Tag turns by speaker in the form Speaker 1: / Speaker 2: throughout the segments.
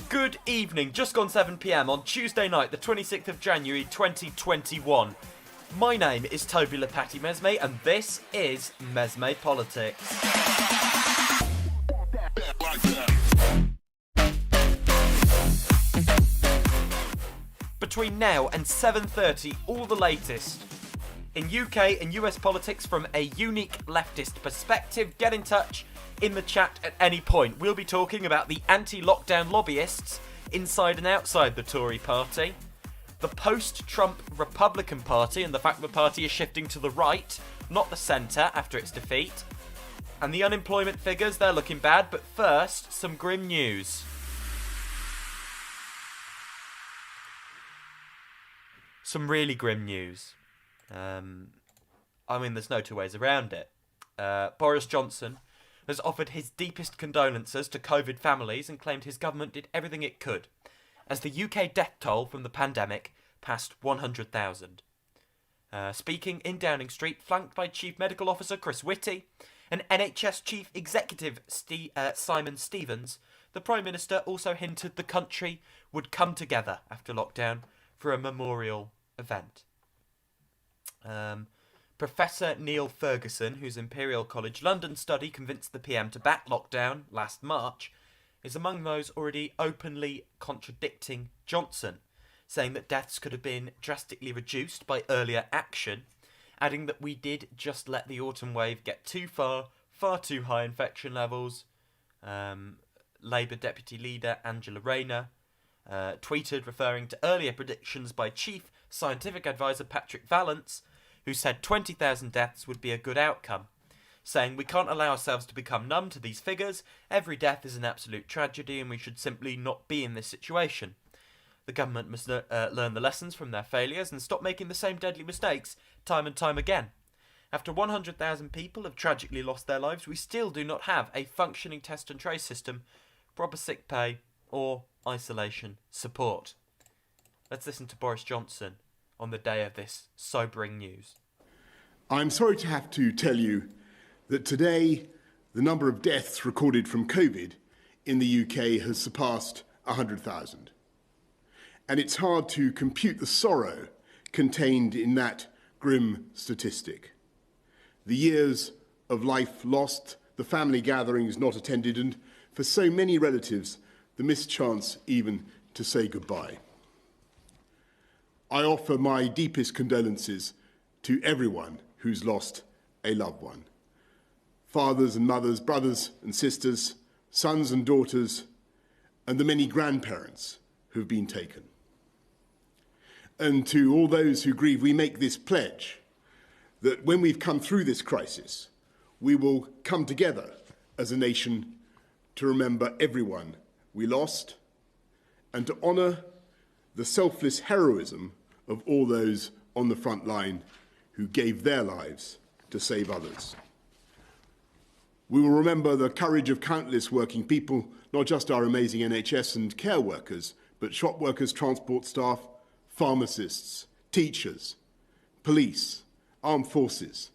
Speaker 1: Good evening, just gone 7 p.m. on Tuesday night, the 26th of January 2021. My name is Toby Lepati Mesme, and this is MesmePolitics. Between now and 7:30, all the latest in UK and US politics from a unique leftist perspective. Get in touch in the chat at any point. We'll be talking about the anti-lockdown lobbyists inside and outside the Tory party, the post-Trump Republican Party and the fact the party is shifting to the right, not the centre, after its defeat, and the unemployment figures, they're looking bad. But first, some grim news. Some really grim news. There's no two ways around it. Boris Johnson has offered his deepest condolences to COVID families and claimed his government did everything it could as the UK death toll from the pandemic passed 100,000. Speaking in Downing Street, flanked by Chief Medical Officer Chris Whitty and NHS Chief Executive Simon Stevens, the Prime Minister also hinted the country would come together after lockdown for a memorial event. Professor Neil Ferguson, whose Imperial College London study convinced the PM to back lockdown last March, is among those already openly contradicting Johnson, saying that deaths could have been drastically reduced by earlier action, adding that we did just let the autumn wave get too far too high infection levels. Labour Deputy Leader Angela Rayner tweeted referring to earlier predictions by Chief Scientific Advisor Patrick Vallance, who said 20,000 deaths would be a good outcome, saying we can't allow ourselves to become numb to these figures. Every death is an absolute tragedy and we should simply not be in this situation. The government must learn the lessons from their failures and stop making the same deadly mistakes time and time again. After 100,000 people have tragically lost their lives, we still do not have a functioning test and trace system, proper sick pay or isolation support. Let's listen to Boris Johnson on the day of this sobering news.
Speaker 2: I'm sorry to have to tell you that today the number of deaths recorded from COVID in the UK has surpassed 100,000. And it's hard to compute the sorrow contained in that grim statistic. The years of life lost, the family gatherings not attended, and for so many relatives, the missed chance even to say goodbye. I offer my deepest condolences to everyone who's lost a loved one. Fathers and mothers, brothers and sisters, sons and daughters, and the many grandparents who've been taken. And to all those who grieve, we make this pledge that when we've come through this crisis, we will come together as a nation to remember everyone we lost and to honour the selfless heroism of all those on the front line who gave their lives to save others. We will remember the courage of countless working people, not just our amazing NHS and care workers, but shop workers, transport staff, pharmacists, teachers, police, armed forces,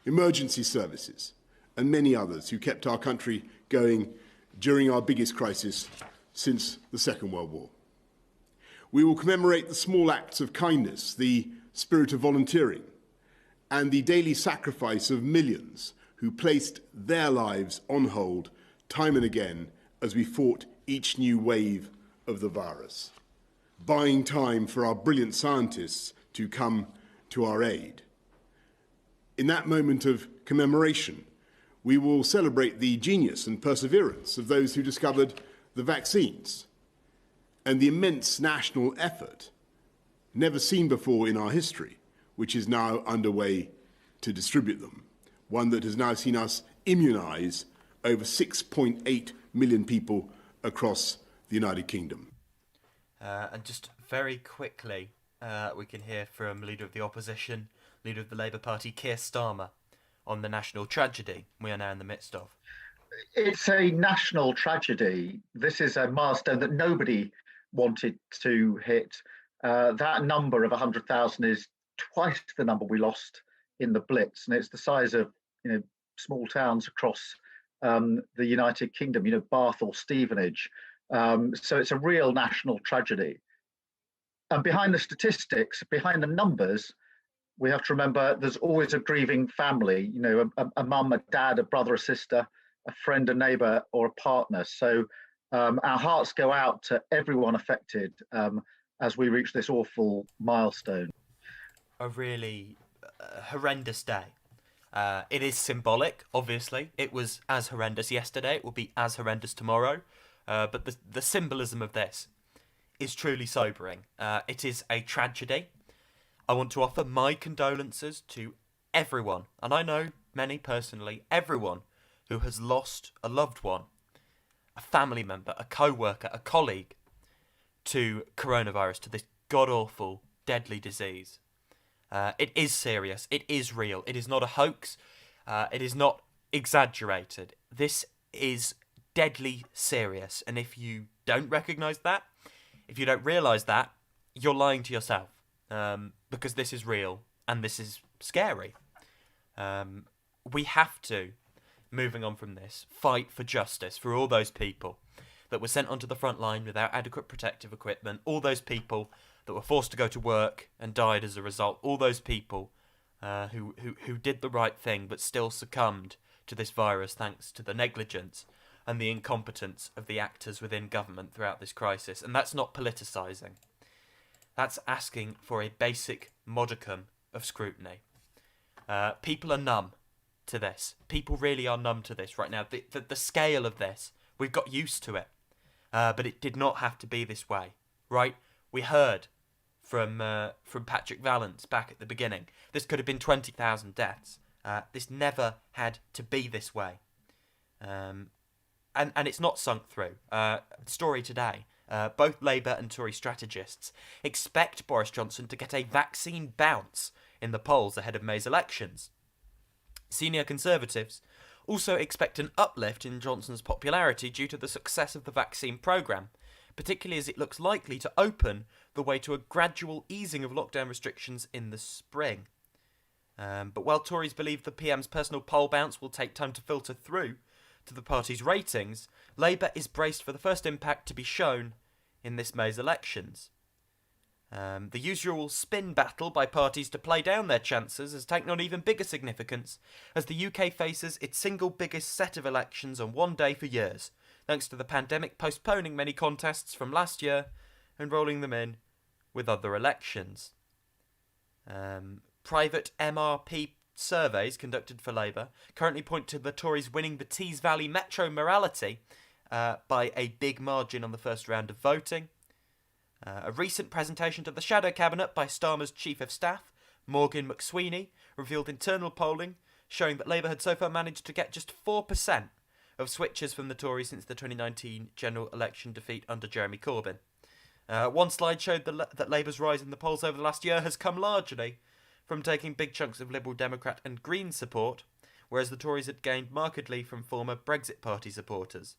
Speaker 2: emergency services, and many others who kept our country going during our biggest crisis since the Second World War. We will commemorate the small acts of kindness, the spirit of volunteering, and the daily sacrifice of millions who placed their lives on hold time and again as we fought each new wave of the virus, buying time for our brilliant scientists to come to our aid. In that moment of commemoration, we will celebrate the genius and perseverance of those who discovered the vaccines and the immense national effort, never seen before in our history, which is now underway to distribute them, one that has now seen us immunise over 6.8 million people across the United Kingdom.
Speaker 1: And just very quickly, we can hear from Leader of the Opposition, Leader of the Labour Party, Keir Starmer, on the national tragedy we are now in the midst of.
Speaker 3: It's a national tragedy. This is a milestone that nobody wanted to hit. That number of 100,000 is twice the number we lost in the Blitz, and it's the size of small towns across the United Kingdom. Bath or Stevenage So it's a real national tragedy. And behind the statistics, behind the numbers, we have to remember there's always a grieving family, a mum, a dad, a brother, a sister, a friend, a neighbour, or a partner. So our hearts go out to everyone affected as we reach this awful milestone.
Speaker 1: A really horrendous day. It is symbolic, obviously. It was as horrendous yesterday. It will be as horrendous tomorrow. But the symbolism of this is truly sobering. It is a tragedy. I want to offer my condolences to everyone, and I know many personally, everyone who has lost a loved one, a family member, a co-worker, a colleague to coronavirus, to this god-awful, deadly disease. It is serious. It is real. It is not a hoax. It is not exaggerated. This is deadly serious, and if you don't recognise that, if you don't realise that, you're lying to yourself. Because this is real and this is scary. We have to, moving on from this, fight for justice for all those people that were sent onto the front line without adequate protective equipment, all those people that were forced to go to work and died as a result, all those people who did the right thing but still succumbed to this virus thanks to the negligence and the incompetence of the actors within government throughout this crisis. And that's not politicising. That's asking for a basic modicum of scrutiny. People are numb to this. People really are numb to this right now. The scale of this, we've got used to it. But it did not have to be this way, right? We heard from Patrick Vallance back at the beginning. This could have been 20,000 deaths. This never had to be this way. And it's not sunk through. Story today. Both Labour and Tory strategists expect Boris Johnson to get a vaccine bounce in the polls ahead of May's elections. Senior Conservatives also expect an uplift in Johnson's popularity due to the success of the vaccine programme, particularly as it looks likely to open the way to a gradual easing of lockdown restrictions in the spring. But while Tories believe the PM's personal poll bounce will take time to filter through to the party's ratings, Labour is braced for the first impact to be shown in this May's elections. The usual spin battle by parties to play down their chances has taken on even bigger significance as the UK faces its single biggest set of elections on one day for years, thanks to the pandemic postponing many contests from last year and rolling them in with other elections. Private MRP surveys conducted for Labour currently point to the Tories winning the Tees Valley Metro Mayoralty by a big margin on the first round of voting. A recent presentation to the Shadow Cabinet by Starmer's Chief of Staff, Morgan McSweeney, revealed internal polling showing that Labour had so far managed to get just 4% of switches from the Tories since the 2019 general election defeat under Jeremy Corbyn. One slide showed that Labour's rise in the polls over the last year has come largely from taking big chunks of Liberal Democrat and Green support, whereas the Tories had gained markedly from former Brexit Party supporters.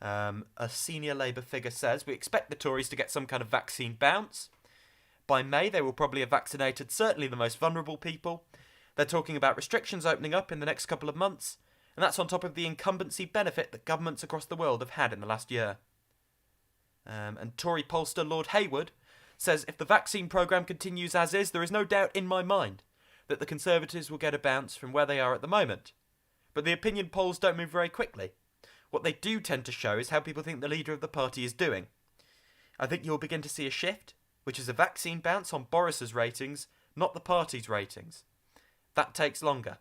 Speaker 1: A senior Labour figure says, we expect the Tories to get some kind of vaccine bounce. By May, they will probably have vaccinated certainly the most vulnerable people. They're talking about restrictions opening up in the next couple of months, and that's on top of the incumbency benefit that governments across the world have had in the last year. And Tory pollster Lord Hayward says if the vaccine programme continues as is, there is no doubt in my mind that the Conservatives will get a bounce from where they are at the moment. But the opinion polls don't move very quickly. What they do tend to show is how people think the leader of the party is doing. I think you'll begin to see a shift, which is a vaccine bounce on Boris's ratings, not the party's ratings. That takes longer.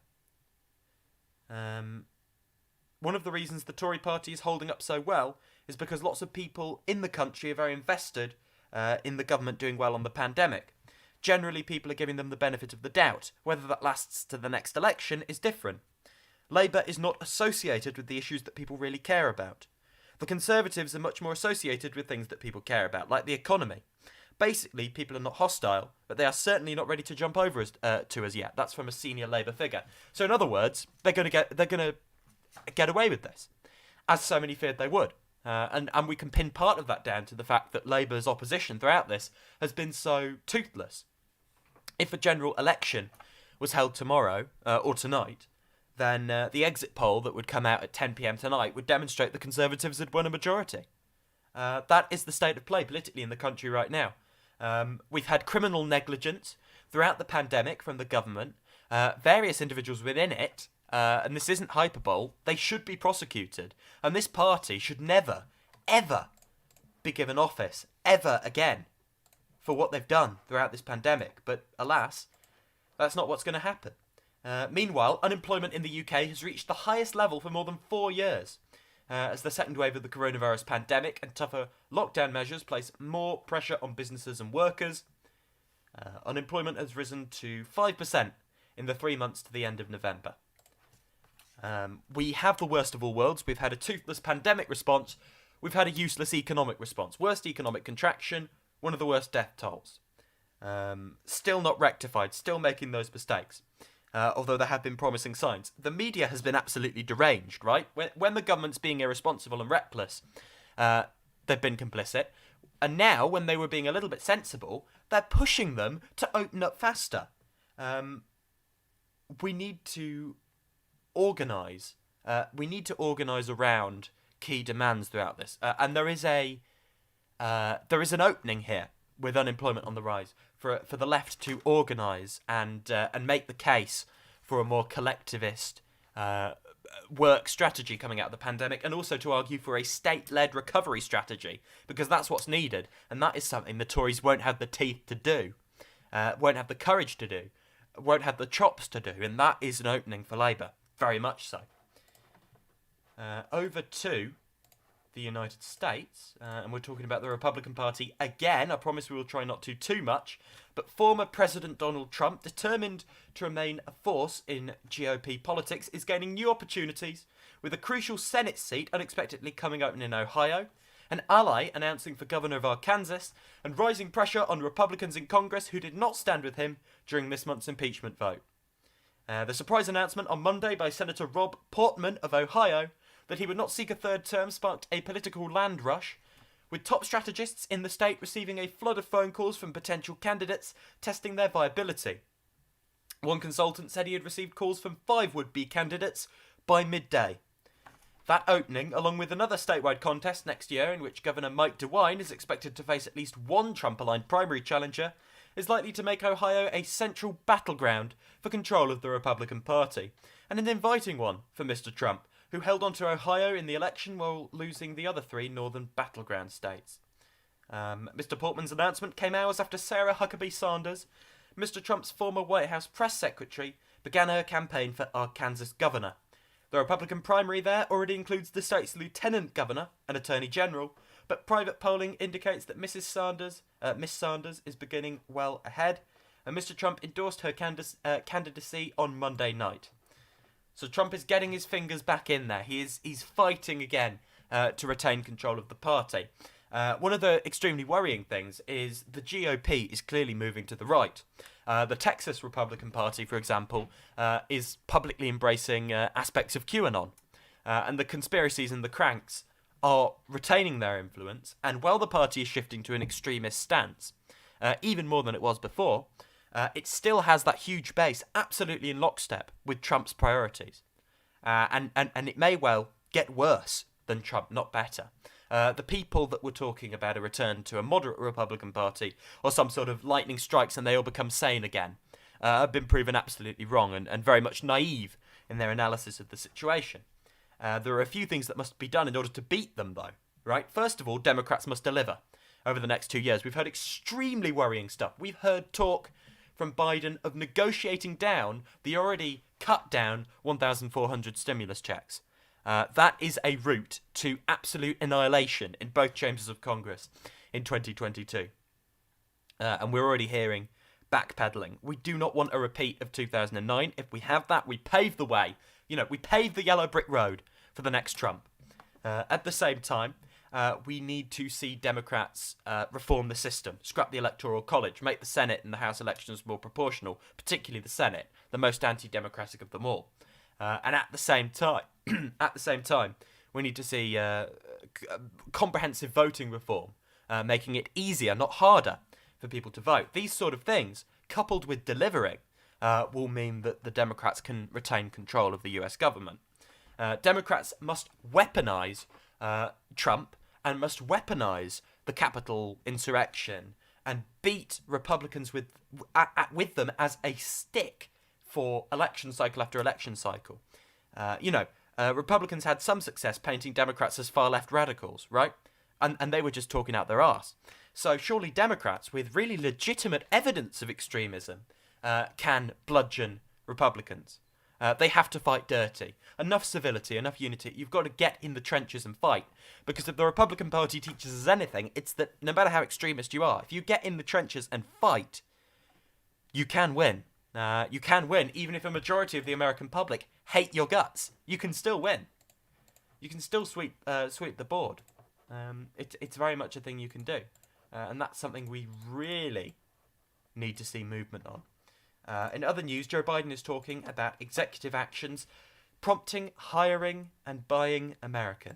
Speaker 1: One of the reasons the Tory party is holding up so well is because lots of people in the country are very invested in the government doing well on the pandemic. Generally, people are giving them the benefit of the doubt. Whether that lasts to the next election is different. Labour is not associated with the issues that people really care about. The Conservatives are much more associated with things that people care about, like the economy. Basically, people are not hostile, but they are certainly not ready to jump over to us yet. That's from a senior Labour figure. So, in other words, they're going to get away with this, as so many feared they would. And we can pin part of that down to the fact that Labour's opposition throughout this has been so toothless. If a general election was held tomorrow or tonight, then the exit poll that would come out at 10 p.m. tonight would demonstrate the Conservatives had won a majority. That is the state of play politically in the country right now. We've had criminal negligence throughout the pandemic from the government. Various individuals within it, and this isn't hyperbole, they should be prosecuted. And this party should never, ever be given office, ever again, for what they've done throughout this pandemic. But alas, that's not what's going to happen. Meanwhile, unemployment in the UK has reached the highest level for more than 4 years, as the second wave of the coronavirus pandemic and tougher lockdown measures place more pressure on businesses and workers. Unemployment has risen to 5% in the 3 months to the end of November. We have the worst of all worlds. We've had a toothless pandemic response. We've had a useless economic response. Worst economic contraction, one of the worst death tolls. Still not rectified, still making those mistakes. Although there have been promising signs. The media has been absolutely deranged, right? When the government's being irresponsible and reckless, they've been complicit. And now, when they were being a little bit sensible, they're pushing them to open up faster. We need to organise. We need to organise around key demands throughout this. And there is an opening here with unemployment on the rise for the left to organise and make the case for a more collectivist work strategy coming out of the pandemic, and also to argue for a state-led recovery strategy, because that's what's needed, and that is something the Tories won't have the teeth to do, won't have the courage to do, won't have the chops to do, and that is an opening for Labour, very much so. Over to the United States, and we're talking about the Republican Party again. I promise we will try not to too much, but former President Donald Trump, determined to remain a force in GOP politics, is gaining new opportunities, with a crucial Senate seat unexpectedly coming open in Ohio, an ally announcing for governor of Arkansas, and rising pressure on Republicans in Congress who did not stand with him during this month's impeachment vote. The surprise announcement on Monday by Senator Rob Portman of Ohio that he would not seek a third term sparked a political land rush, with top strategists in the state receiving a flood of phone calls from potential candidates testing their viability. One consultant said he had received calls from 5 would-be candidates by midday. That opening, along with another statewide contest next year in which Governor Mike DeWine is expected to face at least one Trump-aligned primary challenger, is likely to make Ohio a central battleground for control of the Republican Party, and an inviting one for Mr. Trump, who held on to Ohio in the election while losing the other 3 northern battleground states. Mr. Portman's announcement came hours after Sarah Huckabee Sanders, Mr. Trump's former White House press secretary, began her campaign for Arkansas governor. The Republican primary there already includes the state's lieutenant governor and attorney general, but private polling indicates that Miss Sanders is beginning well ahead, and Mr. Trump endorsed her candidacy on Monday night. So Trump is getting his fingers back in there. He's fighting again to retain control of the party. One of the extremely worrying things is the GOP is clearly moving to the right. The Texas Republican Party, for example, is publicly embracing aspects of QAnon. And the conspiracies and the cranks are retaining their influence. And while the party is shifting to an extremist stance, even more than it was before, it still has that huge base absolutely in lockstep with Trump's priorities. And it may well get worse than Trump, not better. The people that were talking about a return to a moderate Republican Party or some sort of lightning strikes and they all become sane again have been proven absolutely wrong and very much naive in their analysis of the situation. There are a few things that must be done in order to beat them, though. Right? First of all, Democrats must deliver over the next 2 years. We've heard extremely worrying stuff. We've heard talk from Biden of negotiating down the already cut down 1,400 stimulus checks. That is a route to absolute annihilation in both chambers of Congress in 2022. And we're already hearing backpedaling. We do not want a repeat of 2009. If we have that, we pave the way. We pave the yellow brick road for the next Trump. At the same time, we need to see Democrats reform the system, scrap the Electoral College, make the Senate and the House elections more proportional, particularly the Senate, the most anti-democratic of them all. And at the same time, we need to see comprehensive voting reform, making it easier, not harder, for people to vote. These sort of things, coupled with delivering, will mean that the Democrats can retain control of the US government. Democrats must weaponize Trump and must weaponise the Capitol insurrection and beat Republicans with them as a stick for election cycle after election cycle. Republicans had some success painting Democrats as far-left radicals, right? And they were just talking out their arse. So surely Democrats, with really legitimate evidence of extremism, can bludgeon Republicans. They have to fight dirty. Enough civility, enough unity. You've got to get in the trenches and fight. Because if the Republican Party teaches us anything, it's that no matter how extremist you are, if you get in the trenches and fight, you can win. You can win, even if a majority of the American public hate your guts. You can still win. You can still sweep the board. It's very much a thing you can do. And that's something we really need to see movement on. In other news, Joe Biden is talking about executive actions prompting hiring and buying American.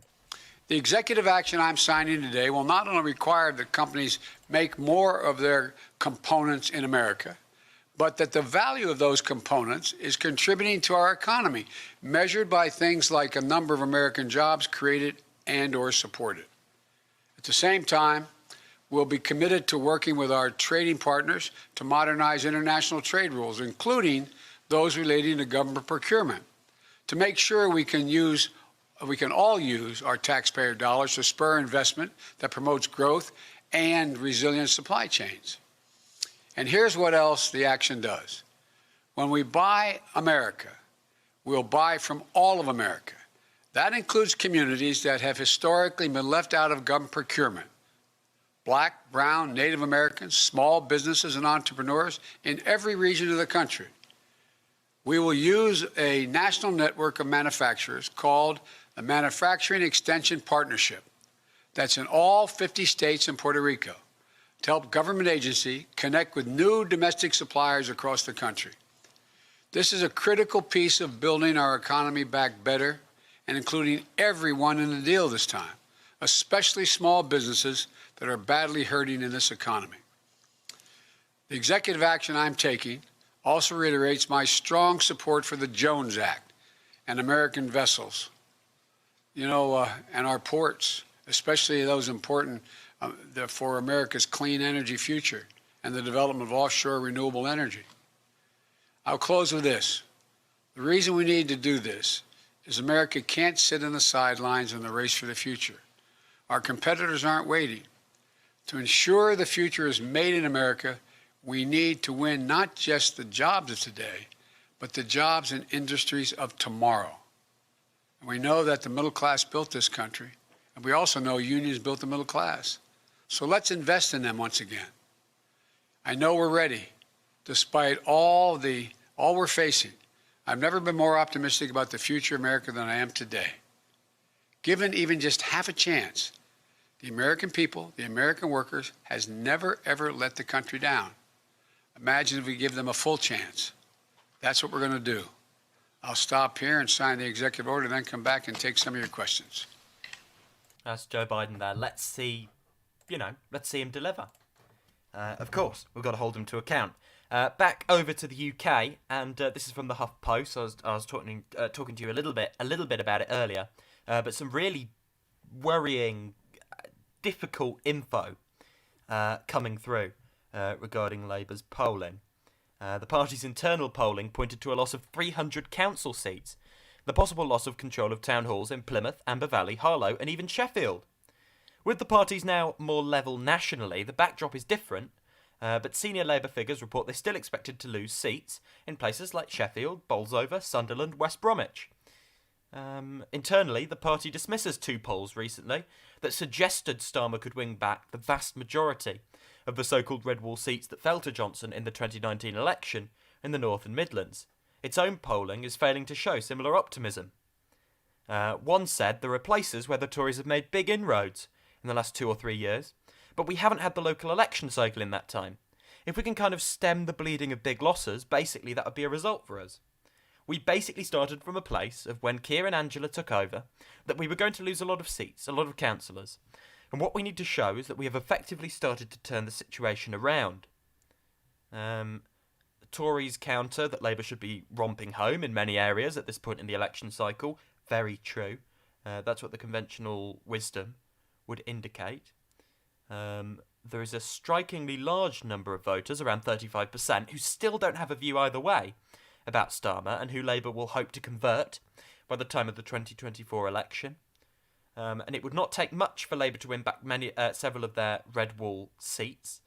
Speaker 4: The executive action I'm signing today will not only require that companies make more of their components in America, but that the value of those components is contributing to our economy, measured by things like a number of American jobs created and or supported. At the same time, we'll be committed to working with our trading partners to modernize international trade rules, including those relating to government procurement, to make sure we can all use our taxpayer dollars to spur investment that promotes growth and resilient supply chains. And here's what else the action does. When we buy America, we'll buy from all of America. That includes communities that have historically been left out of government procurement. Black, brown, Native Americans, small businesses and entrepreneurs in every region of the country. We will use a national network of manufacturers called the Manufacturing Extension Partnership that's in all 50 states and Puerto Rico to help government agencies connect with new domestic suppliers across the country. This is a critical piece of building our economy back better and including everyone in the deal this time, especially small businesses that are badly hurting in this economy. The executive action I'm taking also reiterates my strong support for the Jones Act and American vessels, and our ports, especially those important for America's clean energy future and the development of offshore renewable energy. I'll close with this. The reason we need to do this is America can't sit on the sidelines in the race for the future. Our competitors aren't waiting. To ensure the future is made in America, we need to win not just the jobs of today, but the jobs and industries of tomorrow. And we know that the middle class built this country, and we also know unions built the middle class. So let's invest in them once again. I know we're ready, despite all we're facing. I've never been more optimistic about the future of America than I am today. Given even just half a chance, the American people, the American workers, has never, ever let the country down. Imagine if we give them a full chance. That's what we're going to do. I'll stop here and sign the executive order, then come back and take some of your questions.
Speaker 1: That's Joe Biden there. Let's see him deliver. Of course, we've got to hold him to account. Back over to the UK, and this is from the Huff Post. I was talking to you a little bit about it earlier, but some really worrying, difficult info coming through regarding Labour's polling. The party's internal polling pointed to a loss of 300 council seats, the possible loss of control of town halls in Plymouth, Amber Valley, Harlow and even Sheffield. With the parties now more level nationally, the backdrop is different, but senior Labour figures report they're still expected to lose seats in places like Sheffield, Bolsover, Sunderland, West Bromwich. Internally, the party dismisses two polls recently that suggested Starmer could win back the vast majority of the so-called Red Wall seats that fell to Johnson in the 2019 election in the North and Midlands. Its own polling is failing to show similar optimism. One said there are places where the Tories have made big inroads in the last 2 or 3 years, but we haven't had the local election cycle in that time. If we can kind of stem the bleeding of big losses, basically that would be a result for us. We basically started from a place of when Keir and Angela took over, that we were going to lose a lot of seats, a lot of councillors. And what we need to show is that we have effectively started to turn the situation around. The Tories counter that Labour should be romping home in many areas at this point in the election cycle. Very true. That's what the conventional wisdom would indicate. There is a strikingly large number of voters, around 35%, who still don't have a view either way about Starmer and who Labour will hope to convert by the time of the 2024 election. And it would not take much for Labour to win back several of their red wall seats.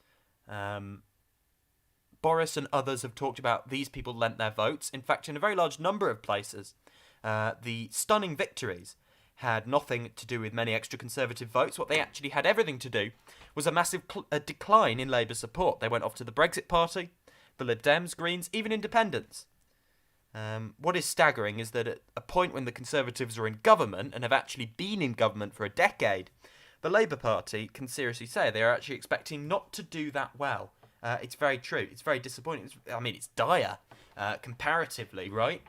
Speaker 1: Boris and others have talked about these people lent their votes. In fact, in a very large number of places, the stunning victories had nothing to do with many extra Conservative votes. What they actually had everything to do was a massive decline in Labour support. They went off to the Brexit Party, the Lib Dems, Greens, even independents. What is staggering is that at a point when the Conservatives are in government and have actually been in government for a decade, the Labour Party can seriously say they are actually expecting not to do that well. It's very true. It's very disappointing. It's dire comparatively, right?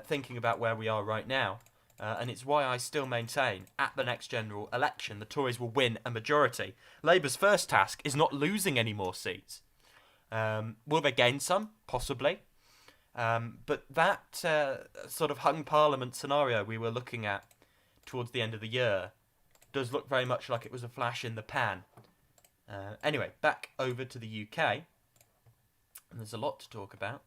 Speaker 1: Thinking about where we are right now. And it's why I still maintain, at the next general election, the Tories will win a majority. Labour's first task is not losing any more seats. Will they gain some? Possibly. But that sort of hung parliament scenario we were looking at towards the end of the year does look very much like it was a flash in the pan. Anyway, back over to the UK. And there's a lot to talk about.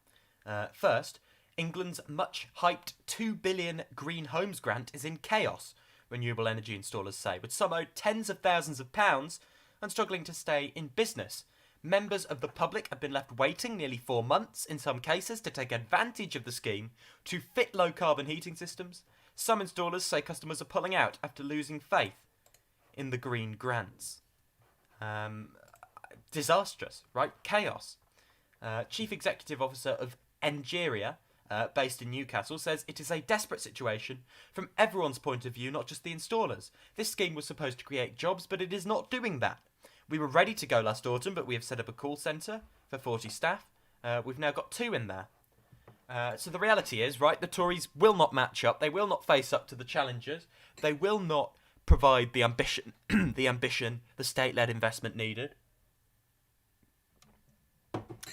Speaker 1: First, England's much-hyped £2 billion Green Homes grant is in chaos, renewable energy installers say, with some owed tens of thousands of pounds and struggling to stay in business. Members of the public have been left waiting nearly 4 months, in some cases, to take advantage of the scheme to fit low-carbon heating systems. Some installers say customers are pulling out after losing faith in the green grants. Disastrous, right? Chaos. Chief Executive Officer of Engeria, based in Newcastle, says it is a desperate situation from everyone's point of view, not just the installers. This scheme was supposed to create jobs, but it is not doing that. We were ready to go last autumn, but we have set up a call centre for 40 staff. We've now got 2 in there. So the reality is, right, the Tories will not match up. They will not face up to the challengers. They will not provide the ambition, the state-led investment needed.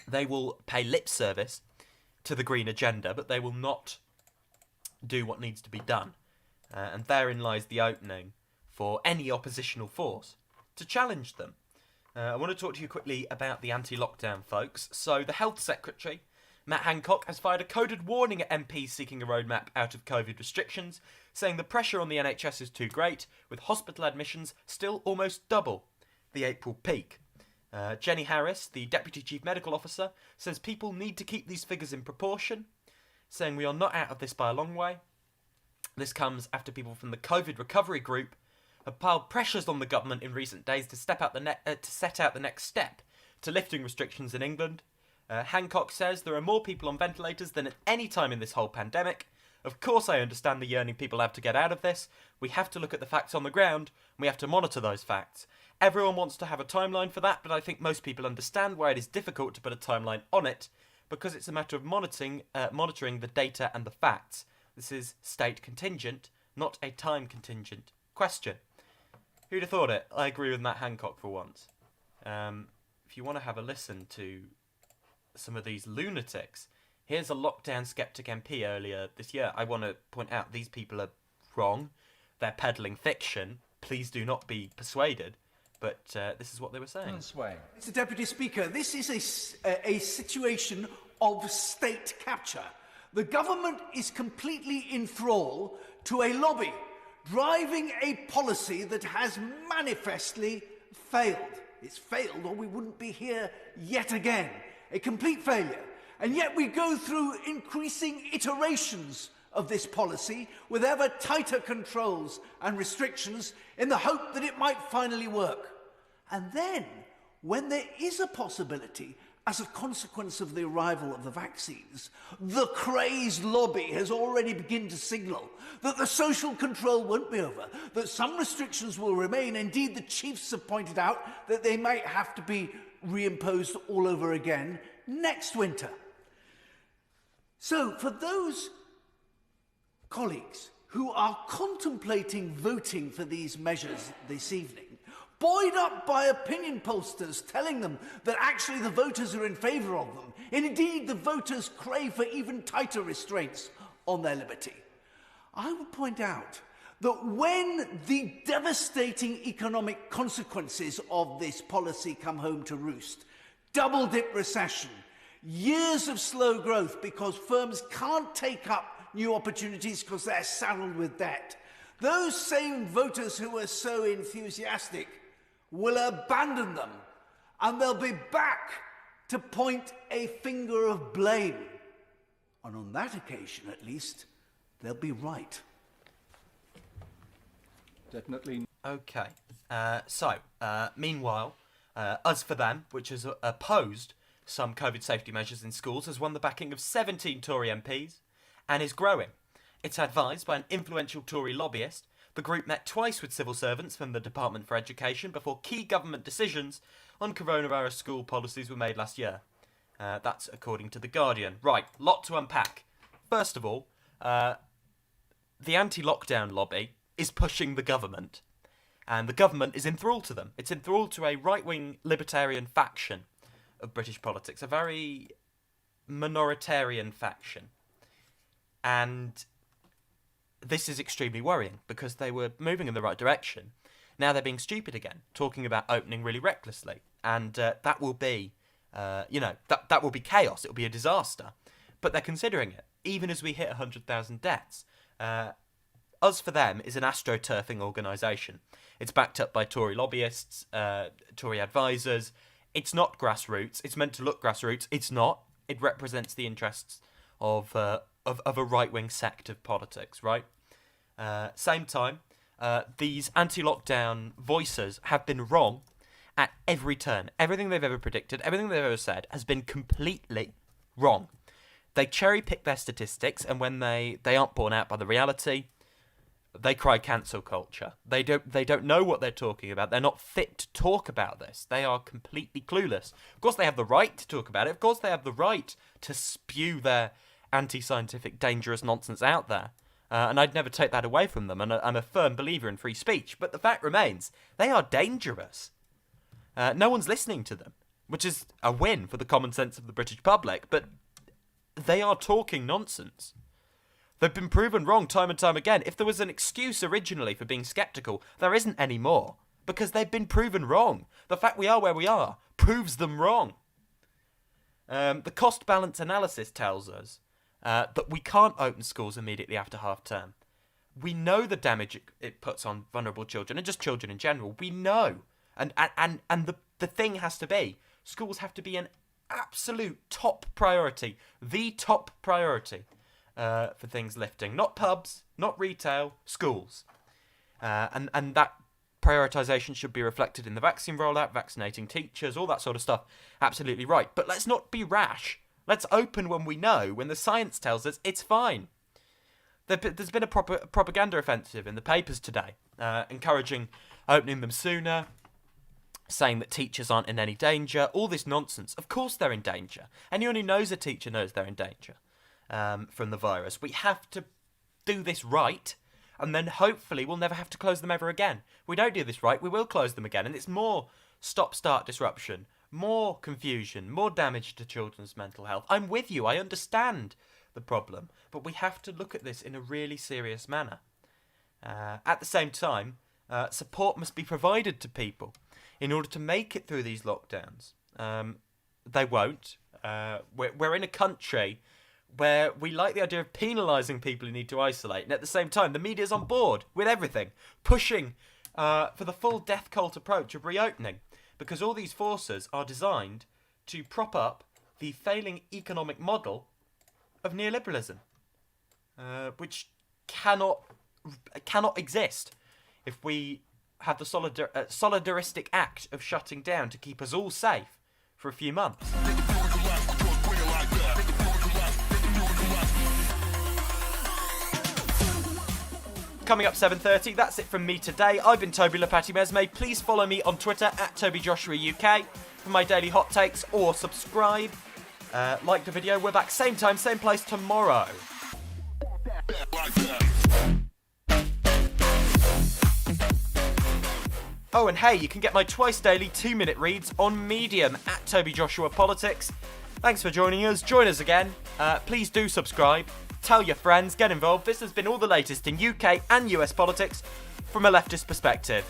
Speaker 1: They will pay lip service to the green agenda, but they will not do what needs to be done. And therein lies the opening for any oppositional force to challenge them. I want to talk to you quickly about the anti-lockdown folks. So the Health Secretary, Matt Hancock, has fired a coded warning at MPs seeking a roadmap out of COVID restrictions, saying the pressure on the NHS is too great, with hospital admissions still almost double the April peak. Jenny Harris, the Deputy Chief Medical Officer, says people need to keep these figures in proportion, saying we are not out of this by a long way. This comes after people from the COVID recovery group have piled pressures on the government in recent days to set out the next step to lifting restrictions in England. Hancock says there are more people on ventilators than at any time in this whole pandemic. Of course I understand the yearning people have to get out of this. We have to look at the facts on the ground, and we have to monitor those facts. Everyone wants to have a timeline for that, but I think most people understand why it is difficult to put a timeline on it, because it's a matter of monitoring the data and the facts. This is state contingent, not a time contingent question. Who'd have thought it? I agree with Matt Hancock for once. If you want to have a listen to some of these lunatics, here's a lockdown skeptic MP earlier this year. I want to point out these people are wrong. They're peddling fiction. Please do not be persuaded. But this is what they were saying.
Speaker 5: Mr. Deputy Speaker, this is a situation of state capture. The government is completely in thrall to a lobby, driving a policy that has manifestly failed. It's failed or we wouldn't be here yet again. A complete failure. And yet we go through increasing iterations of this policy with ever tighter controls and restrictions in the hope that it might finally work. And then, when there is a possibility, as a consequence of the arrival of the vaccines, the crazed lobby has already begun to signal that the social control won't be over, that some restrictions will remain. Indeed, the chiefs have pointed out that they might have to be reimposed all over again next winter. So, for those colleagues who are contemplating voting for these measures this evening, buoyed up by opinion pollsters telling them that actually the voters are in favour of them, and indeed the voters crave for even tighter restraints on their liberty, I would point out that when the devastating economic consequences of this policy come home to roost, double-dip recession, years of slow growth because firms can't take up new opportunities because they're saddled with debt, those same voters who were so enthusiastic will abandon them, and they'll be back to point a finger of blame. And on that occasion, at least, they'll be right.
Speaker 6: Definitely.
Speaker 1: Okay. Meanwhile, Us for Them, which has opposed some COVID safety measures in schools, has won the backing of 17 Tory MPs and is growing. It's advised by an influential Tory lobbyist. The group met twice with civil servants from the Department for Education before key government decisions on coronavirus school policies were made last year. That's according to The Guardian. Right, lot to unpack. First of all, the anti-lockdown lobby is pushing the government, and the government is enthralled to them. It's enthralled to a right-wing libertarian faction of British politics, a very minoritarian faction. And this is extremely worrying because they were moving in the right direction. Now they're being stupid again, talking about opening really recklessly. And that will be, that will be chaos. It will be a disaster. But they're considering it, even as we hit 100,000 deaths. Us for Them is an astroturfing organisation. It's backed up by Tory lobbyists, Tory advisors. It's not grassroots. It's meant to look grassroots. It's not. It represents the interests of a right-wing sect of politics, right? Same time, these anti-lockdown voices have been wrong at every turn. Everything they've ever predicted, everything they've ever said has been completely wrong. They cherry-pick their statistics, and when they aren't borne out by the reality, they cry cancel culture. They don't know what they're talking about. They're not fit to talk about this. They are completely clueless. Of course, they have the right to talk about it. Of course, they have the right to spew their anti-scientific, dangerous nonsense out there. And I'd never take that away from them. And I'm a firm believer in free speech. But the fact remains, they are dangerous. No one's listening to them, which is a win for the common sense of the British public. But they are talking nonsense. They've been proven wrong time and time again. If there was an excuse originally for being sceptical, there isn't anymore. Because they've been proven wrong. The fact we are where we are proves them wrong. The cost balance analysis tells us that we can't open schools immediately after half term. We know the damage it puts on vulnerable children, and just children in general. We know. And the thing has to be, schools have to be an absolute top priority. The top priority. For things lifting. Not pubs, not retail, schools. And that prioritisation should be reflected in the vaccine rollout, vaccinating teachers, all that sort of stuff. Absolutely right. But let's not be rash. Let's open when we know, when the science tells us it's fine. There's been a propaganda offensive in the papers today, encouraging opening them sooner, saying that teachers aren't in any danger, all this nonsense. Of course they're in danger. Anyone who knows a teacher knows they're in danger. From the virus. We have to do this right, and then hopefully we'll never have to close them ever again. If we don't do this right, we will close them again, and it's more stop-start disruption, more confusion, more damage to children's mental health. I'm with you, I understand the problem, but we have to look at this in a really serious manner. At the same time, support must be provided to people in order to make it through these lockdowns. They won't. We're in a country where we like the idea of penalising people who need to isolate, and at the same time, the media's on board with everything, pushing for the full death cult approach of reopening, because all these forces are designed to prop up the failing economic model of neoliberalism, which cannot exist if we have the solidaristic act of shutting down to keep us all safe for a few months. Coming up 7:30, that's it from me today. I've been Toby Lepati Mesme. Please follow me on Twitter at TobyJoshuaUK for my daily hot takes, or subscribe. Like the video. We're back same time, same place tomorrow. Oh, and hey, you can get my twice daily 2-minute reads on Medium at TobyJoshuaPolitics. Thanks for joining us. Join us again. Please do subscribe. tell your friends, get involved. This has been all the latest in UK and US politics from a leftist perspective.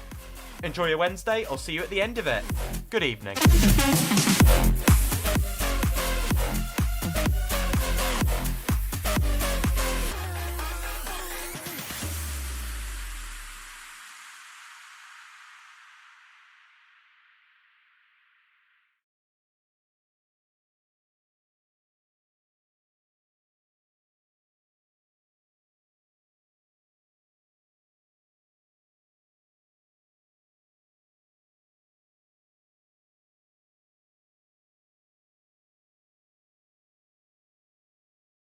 Speaker 1: Enjoy your Wednesday. I'll see you at the end of it. Good evening.